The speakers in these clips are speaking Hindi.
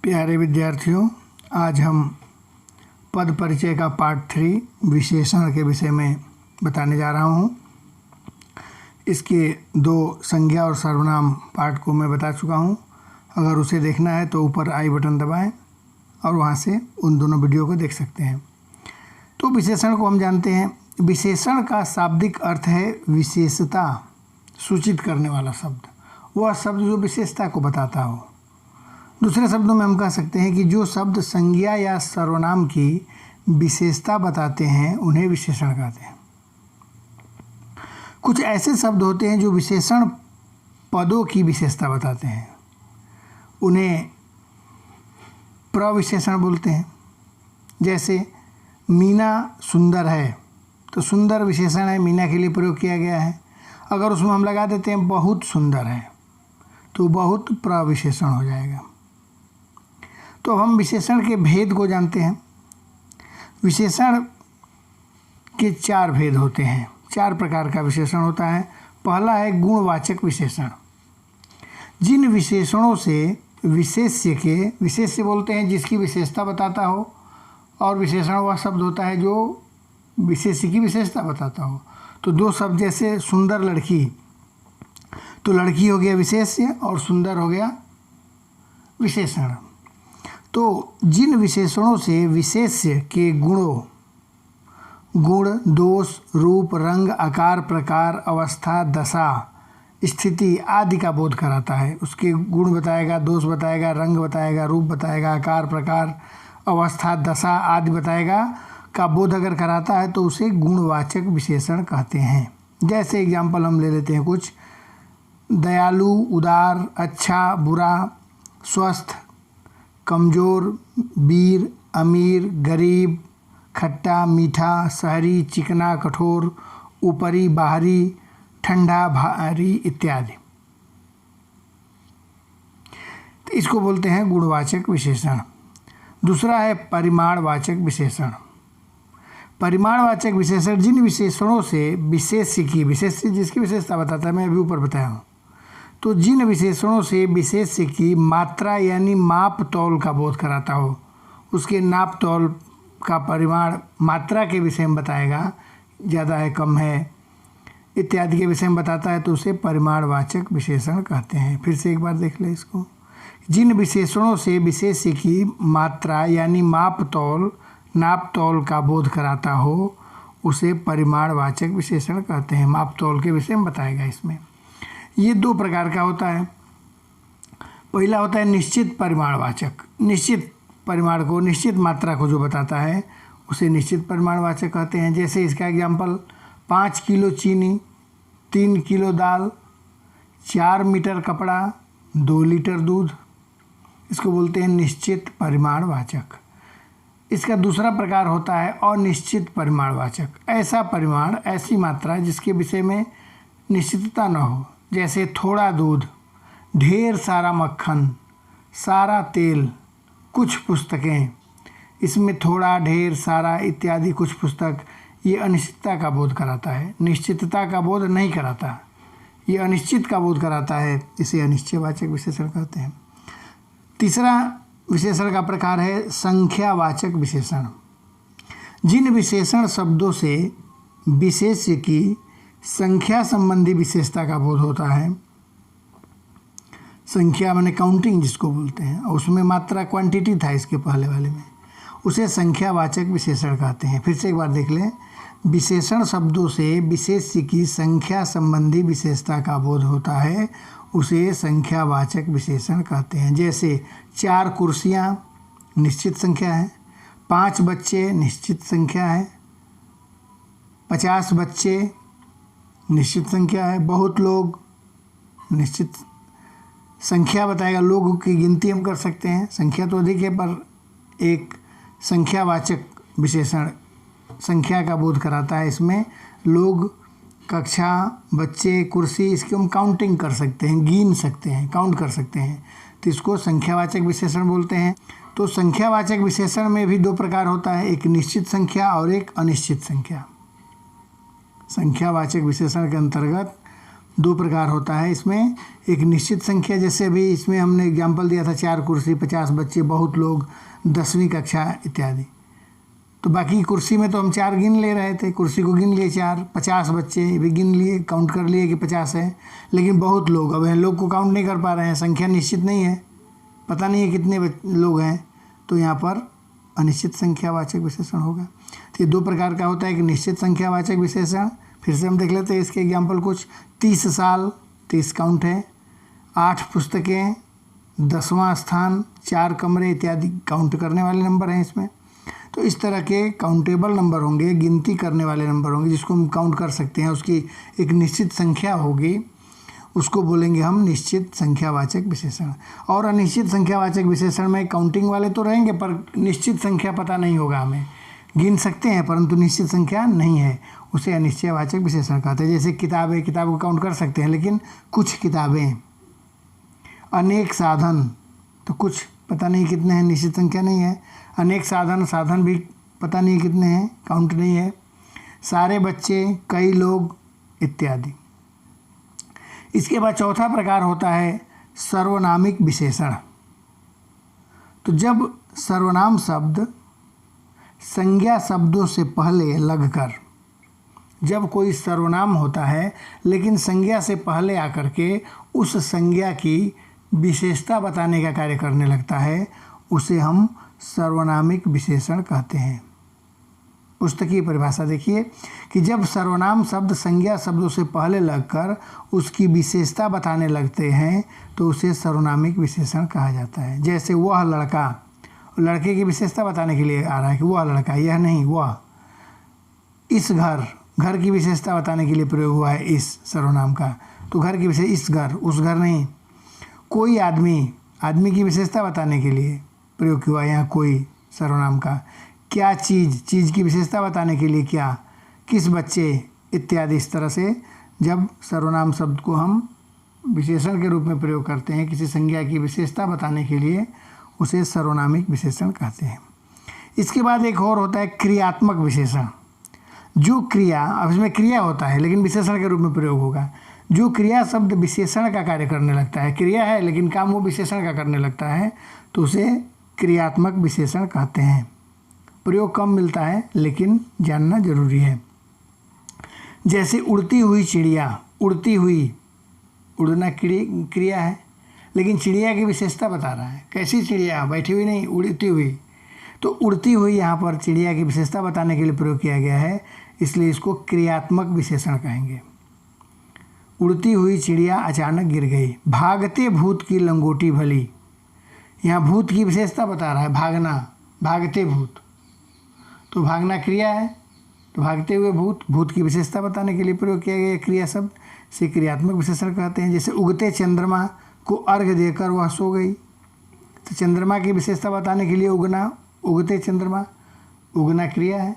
प्यारे विद्यार्थियों, आज हम पद परिचय का पार्ट 3 विशेषण के विषय में बताने जा रहा हूँ। इसके 2 संज्ञा और सर्वनाम पार्ट को मैं बता चुका हूँ। अगर उसे देखना है तो ऊपर आई बटन दबाएं और वहाँ से उन दोनों वीडियो को देख सकते हैं। तो विशेषण को हम जानते हैं। विशेषण का शाब्दिक अर्थ है विशेषता सूचित करने वाला शब्द, वह शब्द जो विशेषता को बताता हो। दूसरे शब्दों में हम कह सकते हैं कि जो शब्द संज्ञा या सर्वनाम की विशेषता बताते हैं उन्हें विशेषण कहते हैं। कुछ ऐसे शब्द होते हैं जो विशेषण पदों की विशेषता बताते हैं, उन्हें प्रविशेषण बोलते हैं। जैसे मीना सुंदर है, तो सुंदर विशेषण है, मीना के लिए प्रयोग किया गया है। अगर उसमें हम लगा देते हैं बहुत सुंदर है, तो बहुत प्रविशेषण हो जाएगा। तो हम विशेषण के भेद को जानते हैं। विशेषण के 4 भेद होते हैं, 4 प्रकार का विशेषण होता है। पहला है गुणवाचक विशेषण। जिन विशेषणों से विशेष्य बोलते हैं जिसकी विशेषता बताता हो, और विशेषण वह शब्द होता है जो विशेष्य की विशेषता बताता हो। तो 2 शब्द जैसे सुंदर लड़की, तो लड़की हो गया विशेष्य और सुंदर हो गया विशेषण। तो जिन विशेषणों से विशेष्य के गुण, दोष, रूप, रंग, आकार, प्रकार, अवस्था, दशा, स्थिति आदि का बोध कराता है, उसके गुण बताएगा, दोष बताएगा, रंग बताएगा, रूप बताएगा, आकार, प्रकार, अवस्था, दशा आदि बताएगा का बोध अगर कराता है तो उसे गुणवाचक विशेषण कहते हैं। जैसे एग्जाम्पल हम ले लेते हैं कुछ: दयालु, उदार, अच्छा, बुरा, स्वस्थ, कमज़ोर, वीर, अमीर, गरीब, खट्टा, मीठा, शहरी, चिकना, कठोर, ऊपरी, बाहरी, ठंडा, भारी इत्यादि। तो इसको बोलते हैं गुणवाचक विशेषण। दूसरा है परिमाणवाचक विशेषण। परिमाणवाचक विशेषण जिन विशेषणों से विशेष्य जिसकी विशेषता बताता है, मैं अभी ऊपर बताया हूँ। तो जिन विशेषणों से विशेष्य की मात्रा यानी माप तौल का बोध कराता हो, उसके नाप तौल का परिमाण मात्रा के विषय में बताएगा, ज़्यादा है कम है इत्यादि के विषय में बताता है, तो उसे परिमाणवाचक विशेषण कहते हैं। फिर से एक बार देख लें इसको। जिन विशेषणों से विशेष्य की मात्रा यानी नाप तौल का बोध कराता हो, उसे परिमाणवाचक विशेषण कहते हैं। माप तौल के विषय में बताएगा। इसमें ये 2 प्रकार का होता है। पहला होता है निश्चित परिमाणवाचक। निश्चित परिमाण को, निश्चित मात्रा को जो बताता है उसे निश्चित परिमाणवाचक कहते हैं। जैसे इसका एग्जाम्पल 5 किलो चीनी, 3 किलो दाल, 4 मीटर कपड़ा, 2 लीटर दूध, इसको बोलते हैं निश्चित परिमाणवाचक। इसका दूसरा प्रकार होता है अनिश्चित परिमाणवाचक। ऐसा परिमाण, ऐसी मात्रा जिसके विषय में निश्चितता न हो। जैसे थोड़ा दूध, ढेर सारा मक्खन, सारा तेल, कुछ पुस्तकें। इसमें थोड़ा, ढेर सारा इत्यादि कुछ पुस्तक, ये अनिश्चितता का बोध कराता है, निश्चितता का बोध नहीं कराता। ये अनिश्चित का बोध कराता है, इसे अनिश्चयवाचक विशेषण कहते हैं। तीसरा विशेषण का प्रकार है संख्यावाचक विशेषण। जिन विशेषण शब्दों से विशेष्य की संख्या संबंधी विशेषता का बोध होता है, संख्या माने काउंटिंग जिसको बोलते हैं, और उसमें मात्रा क्वांटिटी था इसके पहले वाले में, उसे संख्यावाचक विशेषण कहते हैं। फिर से एक बार देख लें। विशेषण शब्दों से विशेष्य की संख्या संबंधी विशेषता का बोध होता है, उसे संख्यावाचक विशेषण कहते हैं। जैसे 4 कुर्सियाँ निश्चित संख्या है, 5 बच्चे निश्चित संख्या है, 50 बच्चे निश्चित संख्या है, बहुत लोग निश्चित संख्या बताएगा। लोगों की गिनती हम कर सकते हैं, संख्या तो अधिक है, पर एक संख्यावाचक विशेषण संख्या का बोध कराता है। इसमें लोग, कक्षा, बच्चे, कुर्सी, इसकी हम काउंटिंग कर सकते हैं, गिन सकते हैं, काउंट कर सकते हैं, तो इसको संख्यावाचक विशेषण बोलते हैं। तो संख्यावाचक विशेषण में भी 2 प्रकार होता है, एक निश्चित संख्या और एक अनिश्चित संख्या। संख्यावाचक विशेषण के अंतर्गत दो प्रकार होता है इसमें। एक निश्चित संख्या, जैसे अभी इसमें हमने एग्जाम्पल दिया था 4 कुर्सी, 50 बच्चे, बहुत लोग, 10वीं कक्षा इत्यादि। तो बाकी कुर्सी में तो हम 4 गिन ले रहे थे, कुर्सी को गिन लिए 4, 50 बच्चे भी गिन लिए, काउंट कर लिए कि 50 है। लेकिन बहुत लोग, अब लोग को काउंट नहीं कर पा रहे हैं, संख्या निश्चित नहीं है, पता नहीं है कितने लोग हैं, तो यहाँ पर अनिश्चित संख्यावाचक विशेषण होगा। तो ये 2 प्रकार का होता है, एक निश्चित संख्यावाचक विशेषण। फिर से हम देख लेते हैं इसके एग्जाम्पल कुछ। 30 साल, 30 काउंट है, 8 पुस्तकें, 10वां स्थान, 4 कमरे इत्यादि काउंट करने वाले नंबर हैं इसमें। तो इस तरह के काउंटेबल नंबर होंगे, गिनती करने वाले नंबर होंगे, जिसको हम काउंट कर सकते हैं, उसकी एक निश्चित संख्या होगी, उसको बोलेंगे हम निश्चित संख्यावाचक विशेषण। और अनिश्चित संख्यावाचक विशेषण में काउंटिंग वाले तो रहेंगे, पर निश्चित संख्या पता नहीं होगा हमें, गिन सकते हैं परंतु निश्चित संख्या नहीं है, उसे अनिश्चयवाचक विशेषण कहते हैं। जैसे किताबें, किताब को काउंट कर सकते हैं लेकिन कुछ किताबें। अनेक साधन, तो कुछ पता नहीं कितने हैं, निश्चित संख्या नहीं है। अनेक साधन, साधन भी पता नहीं कितने हैं, काउंट नहीं है। सारे बच्चे, कई लोग इत्यादि। इसके बाद चौथा प्रकार होता है सर्वनामिक विशेषण। तो जब सर्वनाम शब्द संज्ञा शब्दों से पहले लगकर, जब कोई सर्वनाम होता है लेकिन संज्ञा से पहले आकर के उस संज्ञा की विशेषता बताने का कार्य करने लगता है, उसे हम सर्वनामिक विशेषण कहते हैं। पुस्तकीय परिभाषा देखिए कि जब सर्वनाम शब्द संज्ञा शब्दों से पहले लगकर उसकी विशेषता बताने लगते हैं तो उसे सर्वनामिक विशेषण कहा जाता है। जैसे वह लड़का, लड़के की विशेषता बताने के लिए आ रहा है कि वह लड़का, यह नहीं वह। इस घर, घर की विशेषता बताने के लिए प्रयोग हुआ है इस सर्वनाम का, तो घर की विशेष, इस घर, उस घर नहीं। कोई आदमी, आदमी की विशेषता बताने के लिए प्रयोग हुआ यहाँ कोई सर्वनाम का। क्या चीज़, चीज़ की विशेषता बताने के लिए क्या, किस बच्चे इत्यादि। इस तरह से जब सर्वनाम शब्द को हम विशेषण के रूप में प्रयोग करते हैं किसी संज्ञा की विशेषता बताने के लिए, उसे सर्वनामिक विशेषण कहते हैं। इसके बाद एक और होता है क्रियात्मक विशेषण। जो क्रिया, अब इसमें क्रिया होता है लेकिन विशेषण के रूप में प्रयोग होगा। जो क्रिया शब्द विशेषण का कार्य करने लगता है, क्रिया है लेकिन काम वो विशेषण का करने लगता है, तो उसे क्रियात्मक विशेषण कहते हैं। प्रयोग कम मिलता है लेकिन जानना जरूरी है। जैसे उड़ती हुई चिड़िया, उड़ती हुई, उड़ना क्रिया है लेकिन चिड़िया की विशेषता बता रहा है। कैसी चिड़िया, बैठी हुई नहीं, उड़ती हुई। तो उड़ती हुई यहाँ पर चिड़िया की विशेषता बताने के लिए प्रयोग किया गया है, इसलिए इसको क्रियात्मक विशेषण कहेंगे। उड़ती हुई चिड़िया अचानक गिर गई। भागते भूत की लंगोटी भली, यहाँ भूत की विशेषता बता रहा है, भागना, भागते भूत, तो भागना क्रिया है, तो भागते हुए भूत, भूत की विशेषता बताने के लिए प्रयोग किया गया क्रिया शब्द, से क्रियात्मक विशेषण कहते हैं। जैसे उगते चंद्रमा को अर्घ्य देकर वह सो गई, तो चंद्रमा की विशेषता बताने के लिए उगना, उगते चंद्रमा, उगना क्रिया है।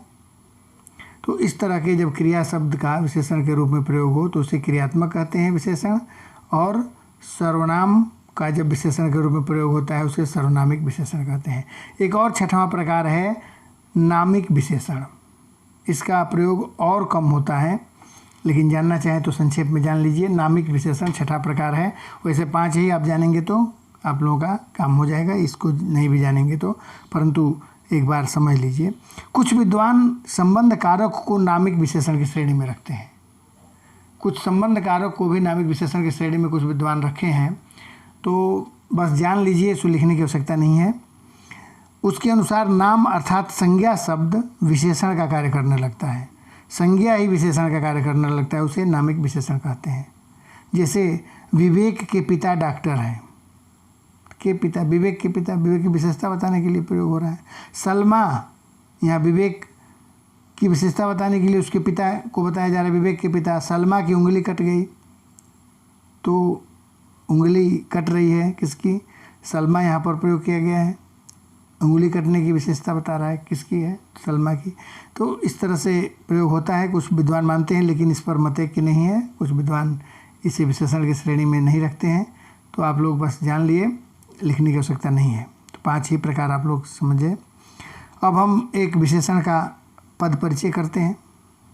तो इस तरह के जब क्रिया शब्द का विशेषण के रूप में प्रयोग हो तो उसे क्रियात्मक कहते हैं विशेषण, और सर्वनाम का जब विशेषण के रूप में प्रयोग होता है उसे सर्वनामिक विशेषण कहते हैं। एक और छठवां प्रकार है नामिक विशेषण। इसका प्रयोग और कम होता है, लेकिन जानना चाहें तो संक्षेप में जान लीजिए। नामिक विशेषण छठा प्रकार है। वैसे 5 ही आप जानेंगे तो आप लोगों का काम हो जाएगा, इसको नहीं भी जानेंगे तो, परंतु एक बार समझ लीजिए। कुछ विद्वान संबंध कारक को नामिक विशेषण की श्रेणी में रखते हैं। कुछ संबंध कारक को भी नामिक विशेषण की श्रेणी में कुछ विद्वान रखे हैं, तो बस जान लीजिए, इसको लिखने की आवश्यकता नहीं है। उसके अनुसार नाम अर्थात संज्ञा शब्द विशेषण का कार्य करने लगता है, संज्ञा ही विशेषण का कार्य करने लगता है, उसे नामिक विशेषण कहते हैं। जैसे विवेक के पिता डॉक्टर हैं, के पिता, विवेक के पिता, विवेक की विशेषता बताने के लिए प्रयोग हो रहा है। सलमा, यहाँ विवेक की विशेषता बताने के लिए उसके पिता को बताया जा रहा है, विवेक के पिता। सलमा की उंगली कट गई, तो उंगली कट रही है किसकी, सलमा यहाँ पर प्रयोग किया गया है। उंगली कटने की विशेषता बता रहा है, किसकी है, सलमा की। तो इस तरह से प्रयोग होता है। कुछ विद्वान मानते हैं लेकिन इस पर मत कि नहीं है, कुछ विद्वान इसे विशेषण की श्रेणी में नहीं रखते हैं। तो आप लोग बस जान लिए, लिखने की आवश्यकता नहीं है। तो 5 ही प्रकार आप लोग समझे। अब हम एक विशेषण का पद परिचय करते हैं।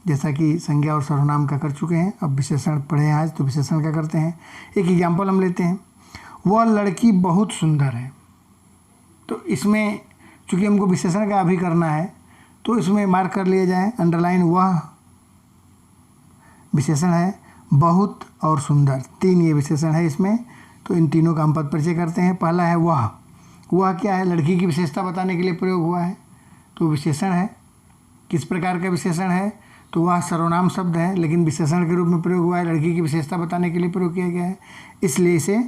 जैसा कि संज्ञा और सर्वनाम का कर चुके हैं। अब विशेषण पढ़े हैं आज, तो विशेषण का करते हैं। एक एग्जाम्पल हम लेते हैं, वह लड़की बहुत सुंदर है। तो इसमें चूँकि हमको विशेषण का अभी करना है तो इसमें मार्क कर लिया जाए, अंडरलाइन। वह विशेषण है, बहुत और सुंदर, 3 ये विशेषण है इसमें। तो इन तीनों का हम पद परिचय करते हैं। पहला है वह। वह क्या है? लड़की की विशेषता बताने के लिए प्रयोग हुआ है, तो विशेषण है। किस प्रकार का विशेषण है? तो वह सर्वनाम शब्द है, लेकिन विशेषण के रूप में प्रयोग हुआ है, लड़की की विशेषता बताने के लिए प्रयोग किया गया है, इसलिए इसे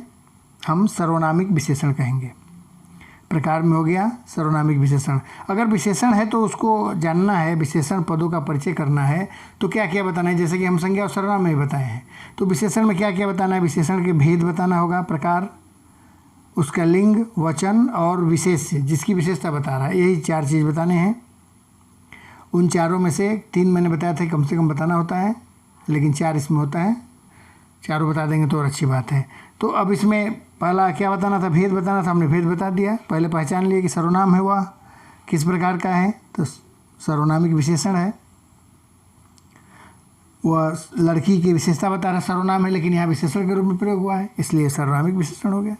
हम सर्वनामिक विशेषण कहेंगे। प्रकार में हो गया सर्वनामिक विशेषण। अगर विशेषण है तो उसको जानना है, विशेषण पदों का परिचय करना है, तो क्या क्या बताना है, जैसे कि हम संज्ञा और सर्वनाम में ही बताए हैं। तो विशेषण में क्या क्या बताना है? विशेषण के भेद बताना होगा, प्रकार, उसका लिंग, वचन और विशेष्य, जिसकी विशेषता बता रहा है, यही 4 चीज़ बताने हैं। उन चारों में से 3 मैंने बताया था कम से कम बताना होता है, लेकिन 4 इसमें होता है। चारों बता देंगे तो और अच्छी बात है। तो अब इसमें पहला क्या बताना था? भेद बताना था, हमने भेद बता दिया। पहले पहचान लिए कि सर्वनाम है, वह किस प्रकार का है, तो सर्वनामिक विशेषण है। वह लड़की की विशेषता बता रहा है, सर्वनाम है, लेकिन यहाँ विशेषण के रूप में प्रयोग हुआ है, इसलिए सर्वनामिक विशेषण हो गया।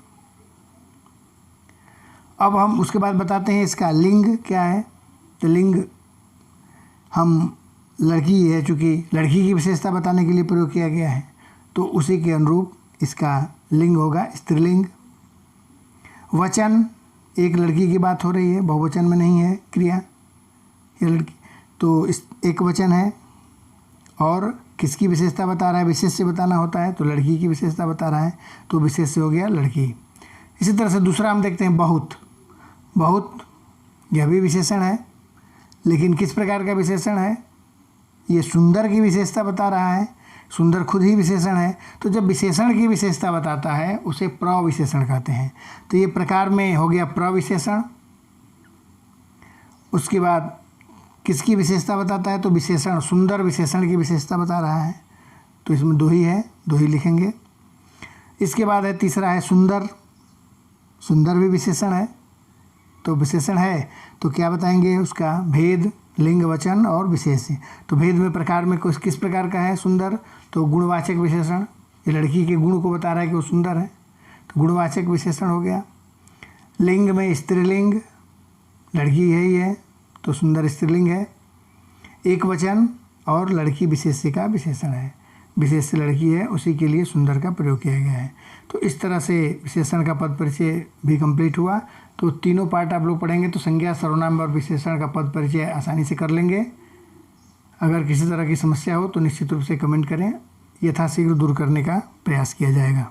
अब हम उसके बाद बताते हैं इसका लिंग क्या है। तो लिंग हम लड़की है, चूँकि लड़की की विशेषता बताने के लिए प्रयोग किया गया है, तो उसी के अनुरूप इसका लिंग होगा स्त्रीलिंग। वचन, एक लड़की की बात हो रही है, बहुवचन में नहीं है क्रिया, ये लड़की, तो इस एक वचन है। और किसकी विशेषता बता रहा है? विशेष्य बताना होता है, तो लड़की की विशेषता बता रहा है, तो विशेष्य हो गया लड़की। इसी तरह से दूसरा हम देखते हैं बहुत। बहुत यह भी विशेषण है, लेकिन किस प्रकार का विशेषण है? ये सुंदर की विशेषता बता रहा है, सुंदर खुद ही विशेषण है। तो जब विशेषण की विशेषता बताता है उसे प्रविशेषण कहते हैं। तो ये प्रकार में हो गया प्रविशेषण। उसके बाद किसकी विशेषता बताता है? तो विशेषण, सुंदर विशेषण की विशेषता बता रहा है, तो इसमें 2 ही है, 2 ही लिखेंगे। इसके बाद है तीसरा है सुंदर। सुंदर भी विशेषण है, तो विशेषण है तो क्या बताएंगे? उसका भेद, लिंग, वचन और विशेष्य। तो भेद में प्रकार में किस प्रकार का है? सुंदर, तो गुणवाचक विशेषण, ये लड़की के गुण को बता रहा है कि वो सुंदर है, तो गुणवाचक विशेषण हो गया। लिंग में स्त्रीलिंग, लड़की है ही है, तो सुंदर स्त्रीलिंग है। एक वचन और लड़की विशेष्य का विशेषण है, विशेष्य लड़की है, उसी के लिए सुंदर का प्रयोग किया गया है। तो इस तरह से विशेषण का पद परिचय भी कंप्लीट हुआ। तो तीनों पार्ट आप लोग पढ़ेंगे तो संज्ञा, सर्वनाम और विशेषण का पद परिचय आसानी से कर लेंगे। अगर किसी तरह की समस्या हो तो निश्चित रूप से कमेंट करें, यथाशीघ्र दूर करने का प्रयास किया जाएगा।